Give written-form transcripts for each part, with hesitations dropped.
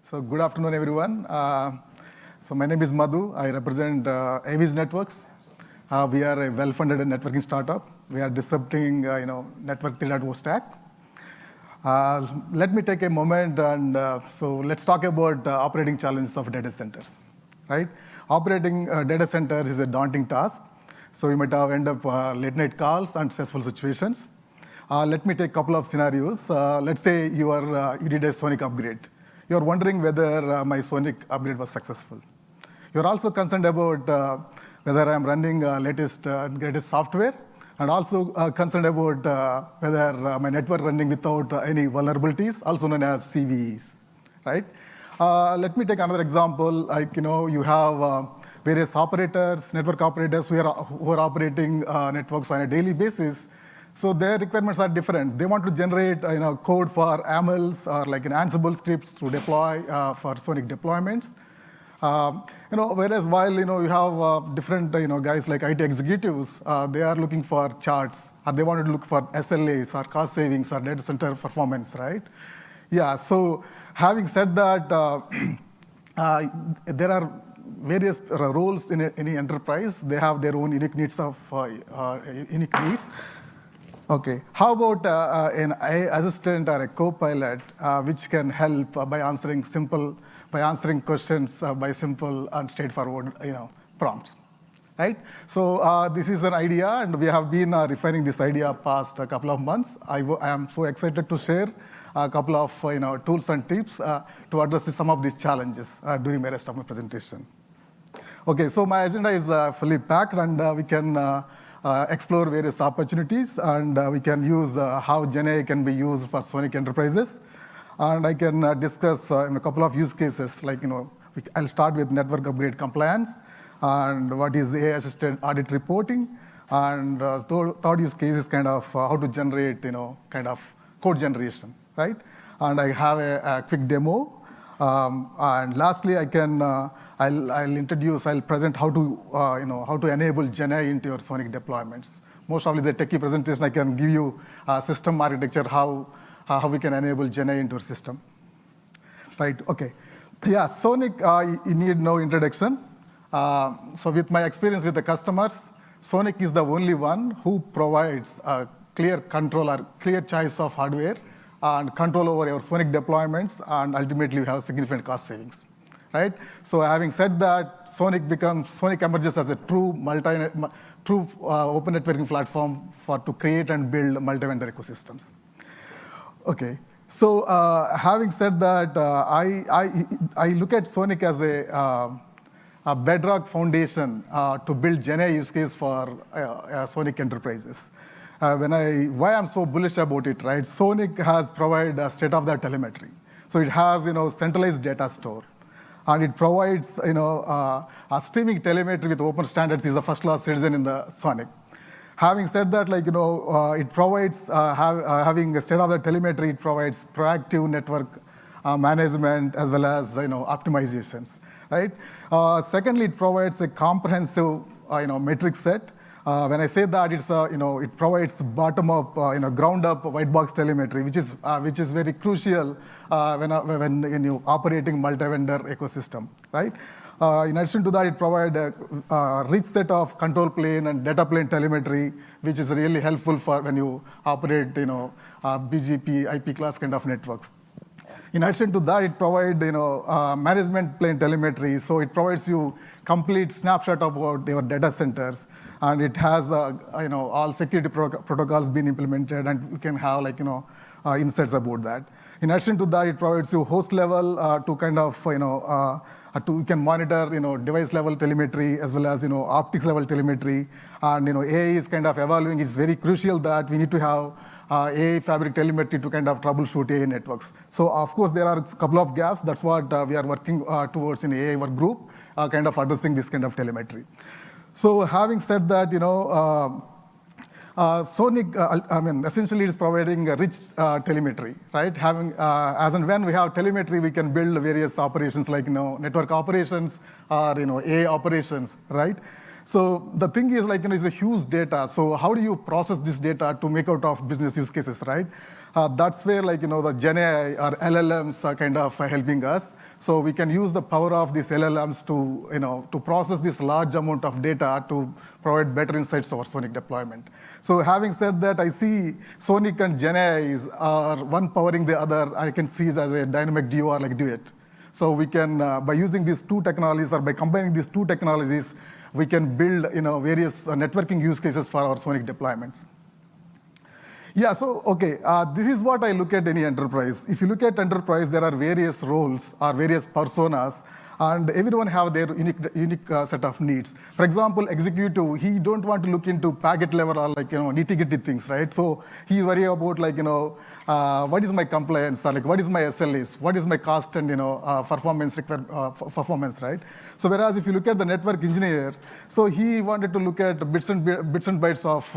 So good afternoon, everyone. So my name is Madhu. I represent Aviz Networks. We are a well-funded networking startup. We are disrupting, network 3.0 stack. Let me take a moment and so let's talk about operating challenges of data centers, right? Operating data centers is a daunting task. So you might have end up late night calls and stressful situations. Let me take a couple of scenarios. Let's say you did a Sonic upgrade. You're wondering whether my Sonic upgrade was successful. You're also concerned about whether I'm running latest and greatest software, and also concerned about whether my network running without any vulnerabilities, also known as CVEs, right? Let me take another example. Like, you have various operators, network operators who are operating networks on a daily basis. So their requirements are different. They want to generate code for AMLs or like an Ansible scripts to deploy for Sonic deployments. Whereas while you have different guys like IT executives, they are looking for charts, or they want to look for SLAs or cost savings or data center performance, right? Yeah. So having said that, there are various roles in any enterprise. They have their own unique needs unique needs. Okay, how about an AI assistant or a co-pilot which can help by answering questions by simple and straightforward prompts, right? So this is an idea, and we have been refining this idea past a couple of months. I am so excited to share a couple of tools and tips to address some of these challenges during the rest of my presentation. Okay, so my agenda is fully packed, and we can explore various opportunities, and we can use how GenAI can be used for Sonic enterprises. And I can discuss a couple of use cases, like, I'll start with network upgrade compliance, and what is AI-assisted audit reporting, and third use case is kind of how to generate, kind of code generation, right? And I have a quick demo. And lastly, I'll present how to enable GenAI into your Sonic deployments. Most probably the techie presentation, I can give you system architecture, how we can enable GenAI into our system. Right, okay. Yeah, Sonic, you need no introduction. So with my experience with the customers, Sonic is the only one who provides a clear control or clear choice of hardware and control over your Sonic deployments, and ultimately you have significant cost savings, right? So having said that, Sonic emerges as a true open networking platform to create and build multi-vendor ecosystems. Okay, so having said that, I look at Sonic as a bedrock foundation to build GenAI use case for Sonic enterprises. Why I'm so bullish about it, right? Sonic has provided state-of-the-art telemetry. So it has, centralized data store, and it provides, a streaming telemetry with open standards is a first-class citizen in the Sonic. Having said that, it provides, having a state-of-the-art telemetry, it provides proactive network management as well as, optimizations, right? Secondly, it provides a comprehensive, metric set. When I say that, it's it provides bottom-up, ground-up white box telemetry, which is very crucial when you operating multi-vendor ecosystem, right? In addition to that, it provides a rich set of control plane and data plane telemetry, which is really helpful for when you operate, BGP, IP class kind of networks. In addition to that, it provides management plane telemetry, so it provides you complete snapshot about your data centers, and it has all security protocols being implemented, and you can have insights about that. In addition to that, it provides you host level to kind of you can monitor device level telemetry as well as optics level telemetry, and AI is kind of evolving. It's very crucial that we need to have AI fabric telemetry to kind of troubleshoot AI networks. So of course there are a couple of gaps. That's what we are working towards in AI work group, kind of addressing this kind of telemetry. So having said that, Sonic, essentially it's providing a rich telemetry, right? As and when we have telemetry, we can build various operations like network operations or AI operations, right? So the thing is like, it's a huge data. So how do you process this data to make out of business use cases, right? That's where like, the Gen AI or LLMs are kind of helping us. So we can use the power of these LLMs to process this large amount of data to provide better insights to our Sonic deployment. So having said that, I see Sonic and Gen AIs are one powering the other. I can see it as a dynamic duo or like duet. So we can, by using these two technologies or by combining these two technologies, we can build various networking use cases for our Sonic deployments. Yeah, so, okay, this is what I look at any enterprise. If you look at enterprise, there are various roles or various personas, and everyone have their unique set of needs. For example, executive, he don't want to look into packet level or like, nitty-gritty things, right? So he worry about like, what is my compliance, or like what is my SLAs, what is my cost and, performance, right? So whereas if you look at the network engineer, so he wanted to look at bits and bytes of,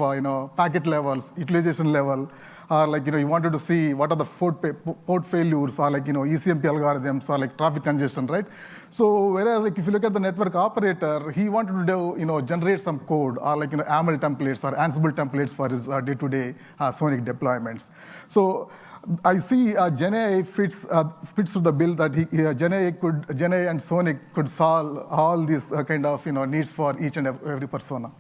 packet levels, utilization level, or like, he wanted to see what are the port failures, or like, ECMP algorithms, or like traffic congestion, right? So whereas like if you look at the network operator, he wanted to do, generate some code, or like, AML templates or Ansible templates for his day-to-day Sonic deployments. So I see Gen AI fits to the bill that Gen AI and Sonic could solve all these kind of, needs for each and every persona.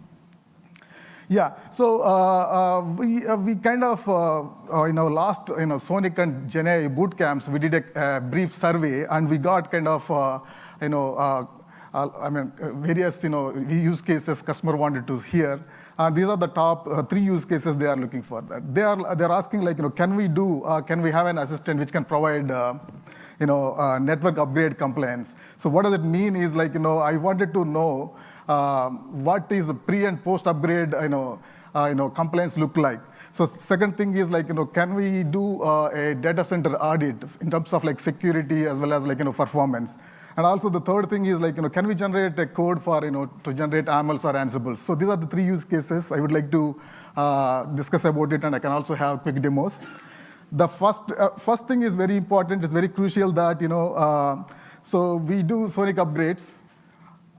Yeah, so we kind of, last, Sonic and Gen AI boot camps, we did a brief survey, and we got kind of, various, use cases customer wanted to hear. And these are the top 3 use cases they are looking for. That they're asking like, can we have an assistant which can provide, network upgrade compliance? So what does it mean is like, I wanted to know what is pre and post upgrade, compliance look like. So second thing is like, can we do a data center audit in terms of like security as well as like, performance? And also the third thing is like, can we generate a code for, to generate AMLs or Ansibles? So these are the 3 use cases I would like to discuss about it, and I can also have quick demos. The first thing is very important. It's very crucial that, so we do Sonic upgrades,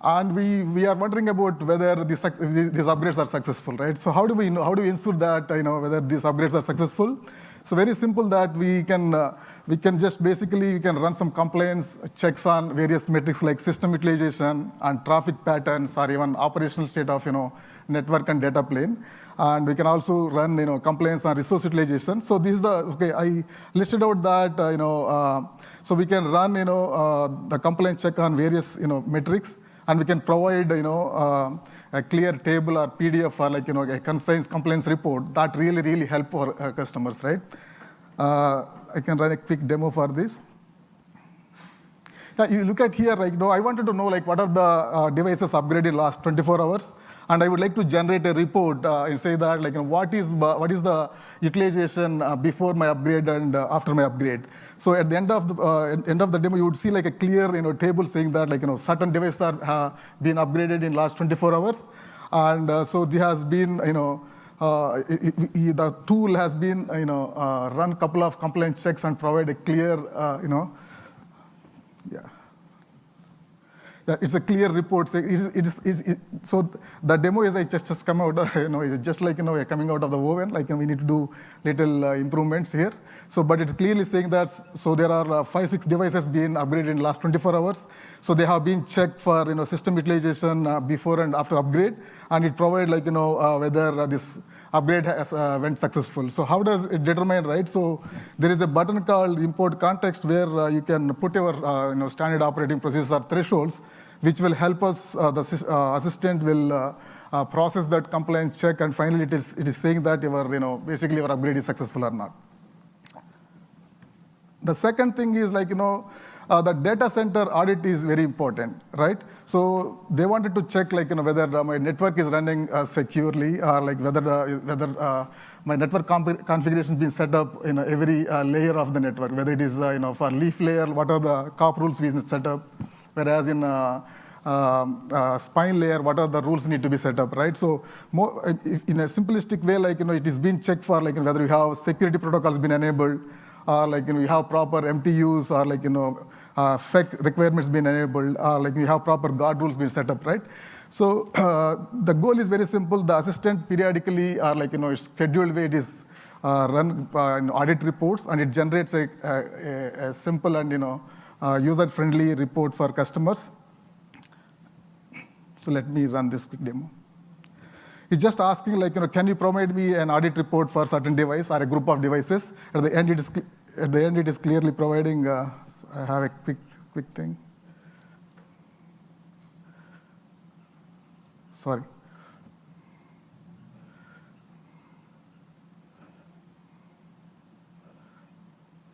and we are wondering about whether these upgrades are successful, right? So how do we ensure that, whether these upgrades are successful? So very simple that we can just basically, we can run some compliance checks on various metrics like system utilization and traffic patterns, or even operational state of, network and data plane. And we can also run, compliance on resource utilization. So this is I listed out that, so we can run, the compliance check on various, metrics, and we can provide, a clear table or PDF or like, a concise compliance report that really help our customers, right? I can run a quick demo for this. Yeah, you look at here, like, I wanted to know like what are the devices upgraded last 24 hours. And I would like to generate a report and say that like, what is the utilization before my upgrade and after my upgrade. So at the end of the demo, you would see like a clear table saying that like certain devices are being upgraded in last 24 hours, and so there has been the tool has been run a couple of compliance checks and provide a clear it's a clear report. So the demo is just come out, it's just like coming out of the oven. Like we need to do little improvements here. So, but it's clearly saying that so there are 5-6 devices being upgraded in last 24 hours. So they have been checked for system utilization before and after upgrade, and it provides like whether this upgrade has went successful. So how does it determine, right? So there is a button called import context where you can put your standard operating procedure thresholds, which will help us, the assistant will process that compliance check, and finally it is saying that basically your upgrade is successful or not. The second thing is like, the data center audit is very important, right? So they wanted to check like, whether my network is running securely, or like whether my network configuration is being set up in every layer of the network, whether it is for leaf layer, what are the COP rules being set up, whereas in spine layer, what are the rules need to be set up, right? So more, in a simplistic way, like it is being checked for like whether you have security protocols been enabled, or like you have proper MTUs, or like FEC requirements being enabled, like we have proper guard rules being set up, right? So the goal is very simple. The assistant periodically, its scheduled way, it is run audit reports, and it generates a simple and user-friendly report for customers. So let me run this quick demo. It's just asking, can you provide me an audit report for a certain device or a group of devices? At the end, it is clearly providing. I have a quick thing. Sorry.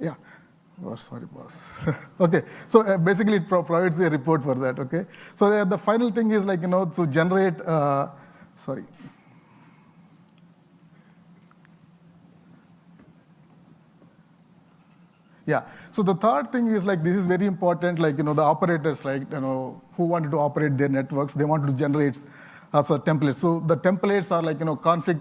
Yeah. Oh, sorry, boss. Okay. So basically, it provides a report for that. Okay. So the final thing is to generate. Sorry. Yeah. So the third thing is this is very important. The operators, right? Who wanted to operate their networks, they want to generate as a template. So the templates are config,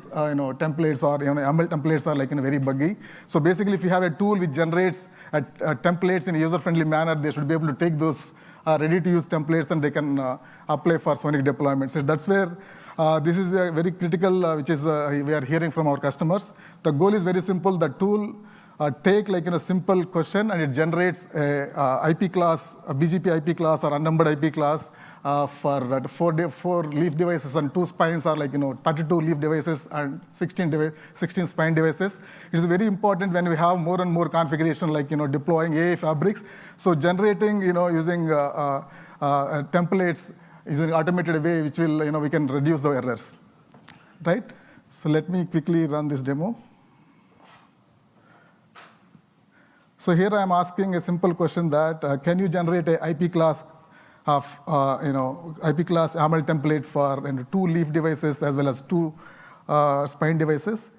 templates or ML templates are very buggy. So basically, if you have a tool which generates templates in a user-friendly manner, they should be able to take those ready-to-use templates and they can apply for Sonic deployments. So that's where this is a very critical, which is we are hearing from our customers. The goal is very simple. The tool take a simple question and it generates a IP class, a BGP IP class or unnumbered IP class for 4 leaf devices and 2 spines are 32 leaf devices and 16 spine devices. It is very important when we have more and more configuration deploying AI fabrics. So generating using templates is an automated way which will we can reduce the errors, right? So let me quickly run this demo. So here I am asking a simple question that can you generate a IP class of IP class YAML template for 2 leaf devices as well as 2 spine devices?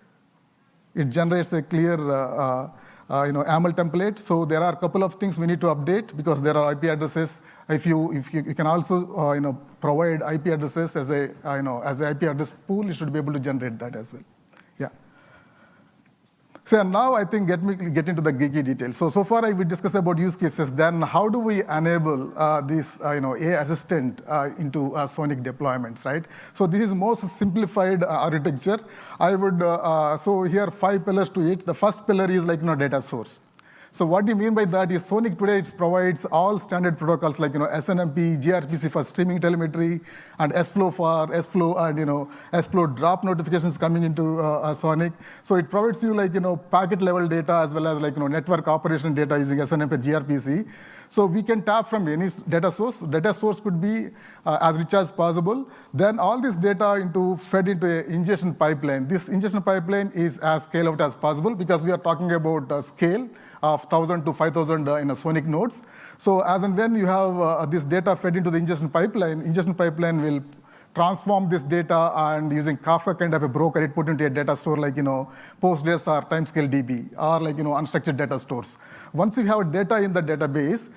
It generates a clear YAML template. So there are a couple of things we need to update because there are IP addresses. If you can also provide IP addresses as a as an IP address pool, you should be able to generate that as well. Yeah. So now I think get into the geeky details. So far we discussed about use cases. Then how do we enable this AI assistant into Sonic deployments, right? So this is most simplified architecture. I would so here 5 pillars to it. The first pillar is data source. So what do you mean by that is Sonic today provides all standard protocols like SNMP, gRPC for streaming telemetry, and SFlow for SFlow and SFlow drop notifications coming into Sonic. So it provides you packet level data as well as network operation data using SNMP and gRPC. So we can tap from any data source. Data source could be as rich as possible. Then all this data fed into an ingestion pipeline. This ingestion pipeline is as scale out as possible because we are talking about scale of 1,000 to 5,000 Sonic nodes. So as and when you have this data fed into the ingestion pipeline will transform this data and using Kafka kind of a broker, it put into a data store like Postgres or Timescale DB or unstructured data stores. Once you have data in the database,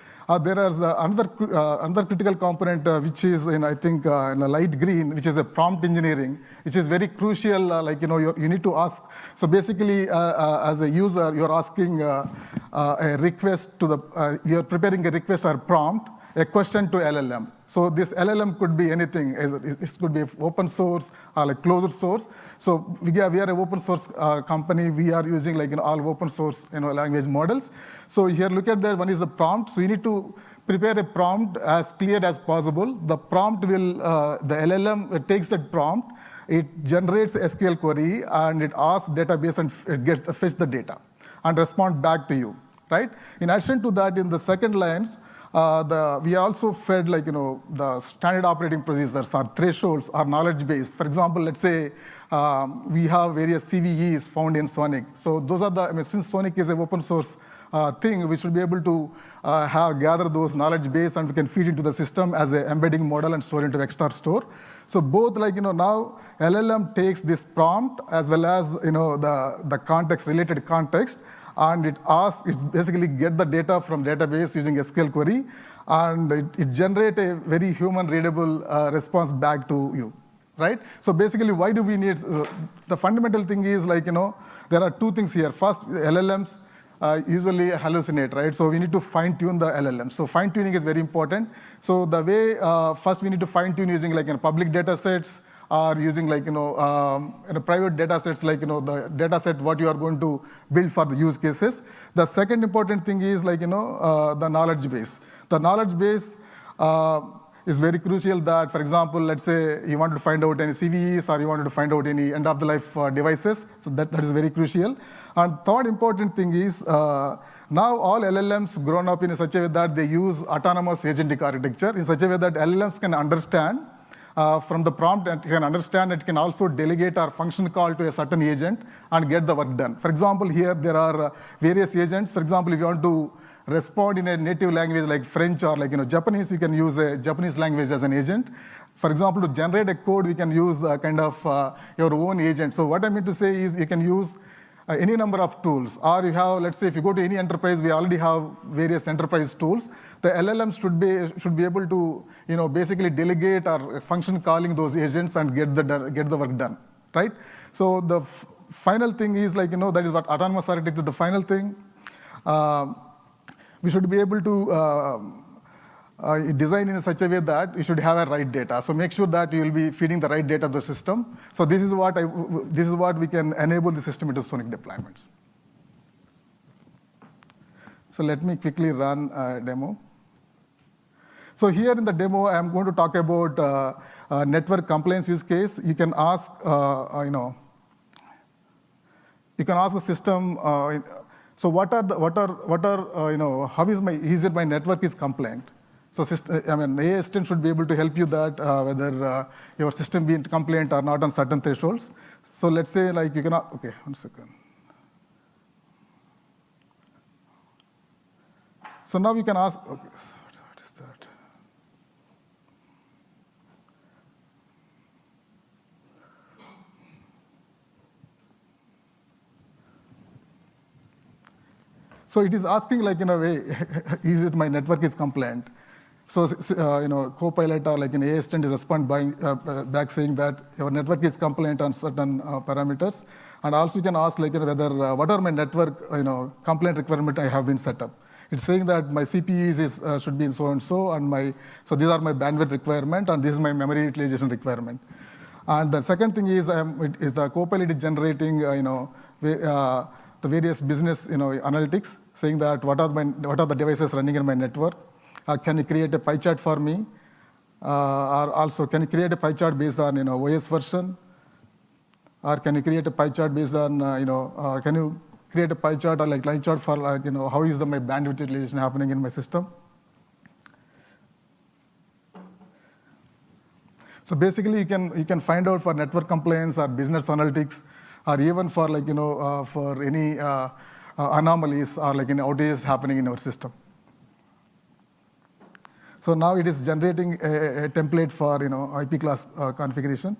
there is another critical component which is I think in a light green, which is a prompt engineering, which is very crucial. You need to ask. So basically, as a user, you're asking a request to the you're preparing a request or prompt, a question to LLM. So this LLM could be anything. It could be open source or closed source. So we are an open source company. We are using all open source language models. So here, look at that. One is the prompt. So you need to prepare a prompt as clear as possible. The prompt will the LLM takes that prompt. It generates a SQL query and it asks database and it fetch the data and respond back to you, right? In addition to that, in the second lines, we also fed the standard operating procedures or thresholds or knowledge base. For example, let's say we have various CVEs found in Sonic. So those are since Sonic is an open source thing, we should be able to gather those knowledge base and we can feed into the system as an embedding model and store into the XStar store. So both now LLM takes this prompt as well as the context, related context, and it basically get the data from database using SQL query, and it generate a very human readable response back to you, right? So basically, why do we need, the fundamental thing is there are 2 things here. First, LLMs usually hallucinate, right? So we need to fine-tune the LLM. So fine-tuning is very important. So the way, first we need to fine-tune using like public data sets, or using like private data sets, like the data set what you are going to build for the use cases. The second important thing is like the knowledge base. The knowledge base is very crucial. That, for example, let's say you want to find out any CVEs, or you wanted to find out any end-of-the-life devices. So that is very crucial. And third important thing is now all LLMs grown up in such a way that they use autonomous agentic architecture in such a way that LLMs can understand from the prompt, and can understand, it can also delegate or function call to a certain agent and get the work done. For example, here there are various agents. For example, if you want to respond in a native language like French or like Japanese, you can use a Japanese language as an agent. For example, to generate a code, we can use kind of your own agent. So what I mean to say is you can use any number of tools, or you have, let's say, if you go to any enterprise, we already have various enterprise tools. The LLMs should be able to, basically delegate or function calling those agents and get the work done, right? So the final thing is like, that is what autonomous architecture. The final thing, we should be able to design in such a way that you should have a right data. So make sure that you will be feeding the right data to the system. So this is what we can enable the system into Sonic deployments. So let me quickly run a demo. So here in the demo, I'm going to talk about network compliance use case. You can ask, you can ask the system. So how is my network is compliant? So AI assistant should be able to help you that whether your system be compliant or not on certain thresholds. So let's say like you cannot, okay, 1 second. So now we can ask, okay, what is that? So it is asking like in a way, is it my network is compliant? So, Copilot or like an AI assistant is respond back saying that your network is compliant on certain parameters. And also you can ask like whether what are my network compliant requirement I have been set up. It's saying that my CPUs should be in so and so, and so these are my bandwidth requirement, and this is my memory utilization requirement. And the second thing is the Copilot is generating the various business analytics, saying that what are the devices running in my network. Can you create a pie chart for me? Or also, can you create a pie chart based on OS version? Or can you create a pie chart based on can you create a pie chart or like line chart for like how is my bandwidth utilization happening in my system? So basically, you can find out for network compliance or business analytics, or even for like for any anomalies or like outages happening in our system. So now it is generating a template for IP class configuration.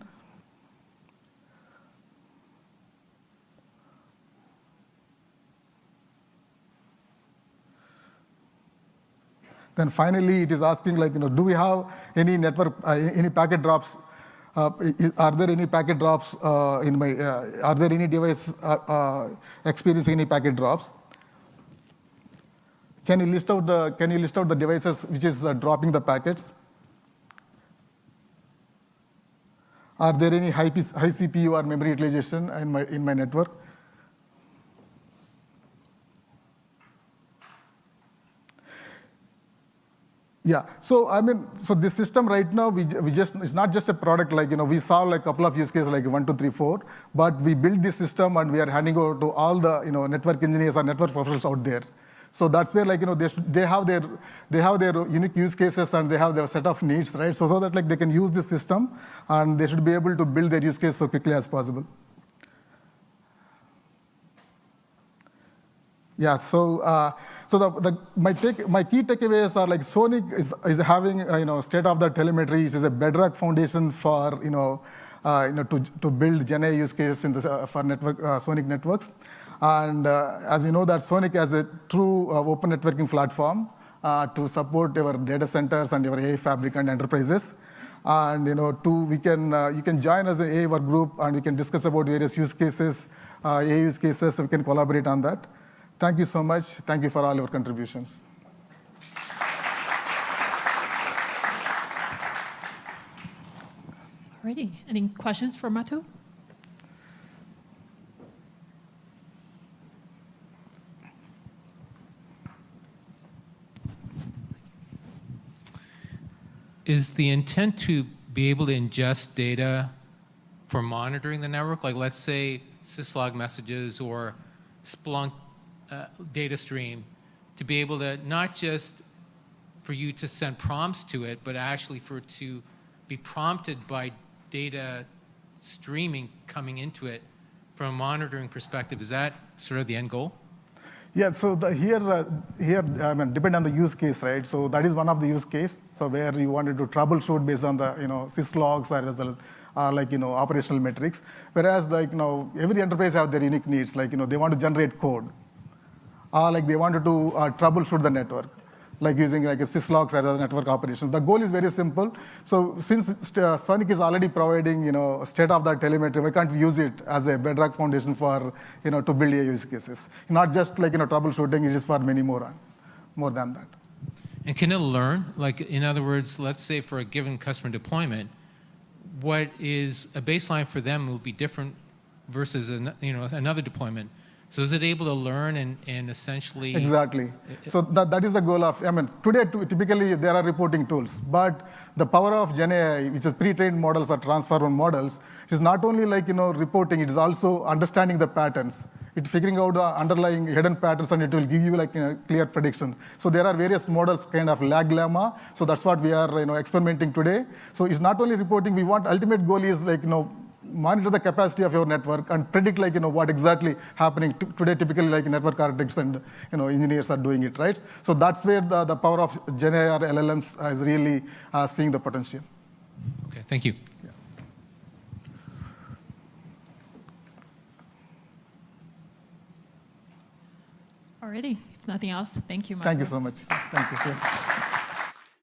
Then finally, it is asking like do we have any network any packet drops? Are there any packet drops in my? Are there any device experiencing any packet drops? Can you list out the devices which is dropping the packets? Are there any high CPU or memory utilization in my network? Yeah, so so this system right now, it's not just a product like, we saw like a couple of use cases like 1, 2, 3, 4, but we built this system and we are handing over to all the, network engineers or network professionals out there. So that's where like, they have their unique use cases and they have their set of needs, right? So that like they can use this system and they should be able to build their use case so quickly as possible. Yeah, so my key takeaways are like Sonic is having state-of-the-art telemetry, which is a bedrock foundation for to build GenAI use cases for network Sonic networks. And as you know that Sonic has a true open networking platform to support your data centers and your AI fabric and enterprises. And you can join as an AI work group and we can discuss about various use cases, AI use cases. So we can collaborate on that. Thank you so much. Thank you for all your contributions. Alrighty, any questions for Madhu? Is the intent to be able to ingest data for monitoring the network? Like let's say syslog messages or Splunk data stream, to be able to not just for you to send prompts to it, but actually for it to be prompted by data streaming coming into it from a monitoring perspective. Is that sort of the end goal? Yeah, so here, I mean, depend on the use case, right? So that is one of the use case. So where you wanted to troubleshoot based on the, syslogs or as well as, operational metrics. Whereas, every enterprise have their unique needs. Like, they want to generate code, or like they wanted to troubleshoot the network, like using like a syslogs as a network operation. The goal is very simple. So since Sonic is already providing, state-of-the-art telemetry, why can't we use it as a bedrock foundation for, to build a use cases? Not just like, troubleshooting, it is for many more than that. And can it learn? Like, in other words, let's say for a given customer deployment, what is a baseline for them will be different versus another deployment. So is it able to learn and essentially... Exactly. So that is the goal of, today typically there are reporting tools, but the power of GenAI, which is pre-trained models or transformer models, is not only like, reporting, it is also understanding the patterns. It's figuring out the underlying hidden patterns and it will give you like clear prediction. So there are various models, kind of lag lemma. So that's what we are experimenting today. So it's not only reporting, we want ultimate goal is like, monitor the capacity of your network and predict like what exactly happening today. Typically like network architects and engineers are doing it, right? So that's where the power of GenAI or LLMs is really seeing the potential. Okay, thank you. Yeah. Alrighty, if nothing else, thank you, Madhu. Thank you so much. Thank you.